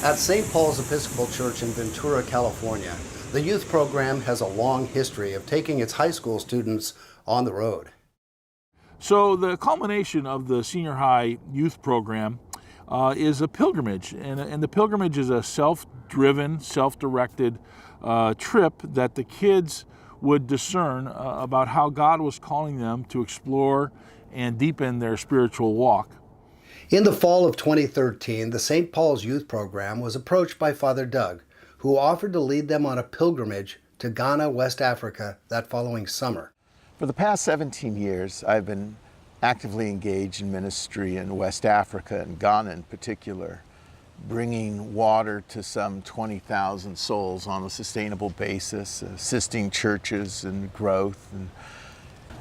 At St. Paul's Episcopal Church in Ventura, California, the youth program has a long history of taking its high school students on the road. So the culmination of the senior high youth program is a pilgrimage, and the pilgrimage is a self-driven, self-directed trip that the kids would discern about how God was calling them to explore and deepen their spiritual walk. In the fall of 2013, the St. Paul's Youth Program was approached by Father Doug, who offered to lead them on a pilgrimage to Ghana, West Africa, that following summer. For the past 17 years, I've been actively engaged in ministry in West Africa and Ghana in particular, bringing water to some 20,000 souls on a sustainable basis, assisting churches in growth. And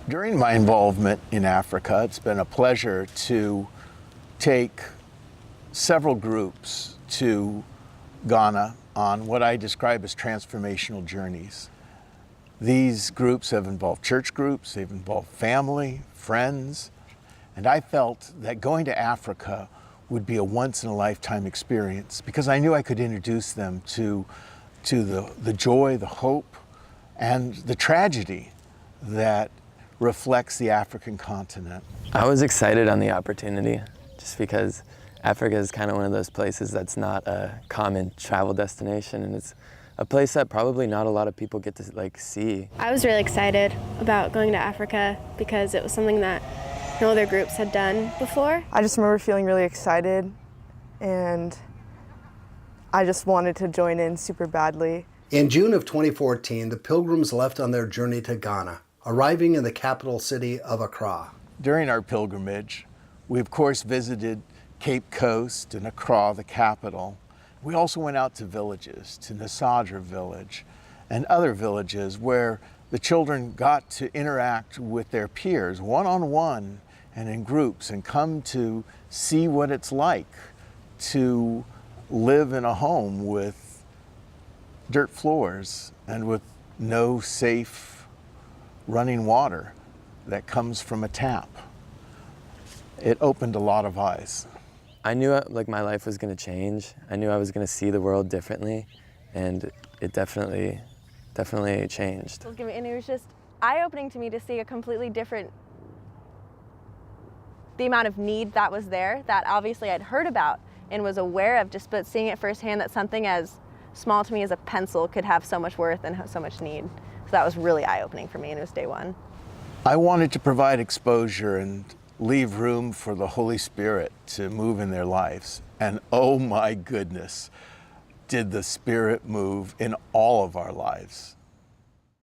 during my involvement in Africa, it's been a pleasure to take several groups to Ghana on what I describe as transformational journeys. These groups have involved church groups, they've involved family, friends, and I felt that going to Africa would be a once-in-a-lifetime experience because I knew I could introduce them to the joy, the hope, and the tragedy that reflects the African continent. I was excited on the opportunity just because Africa is kind of one of those places that's not a common travel destination, and it's a place that probably not a lot of people get to see. I was really excited about going to Africa because it was something that no other groups had done before. I just remember feeling really excited, and I just wanted to join in super badly. In June of 2014, the pilgrims left on their journey to Ghana, arriving in the capital city of Accra. During our pilgrimage, we of course visited Cape Coast and Accra, the capital. We also went out to villages, to Nasadra village and other villages where the children got to interact with their peers one-on-one and in groups and come to see what it's like to live in a home with dirt floors and with no safe running water that comes from a tap. It opened a lot of eyes. I knew my life was going to change. I knew I was going to see the world differently, and it definitely changed. And it was just eye-opening to me to see a completely different, the amount of need that was there that obviously I'd heard about and was aware of, but seeing it firsthand that something as small to me as a pencil could have so much worth and have so much need. So that was really eye-opening for me, and it was day one. I wanted to provide exposure and leave room for the Holy Spirit to move in their lives. And oh my goodness, did the Spirit move in all of our lives.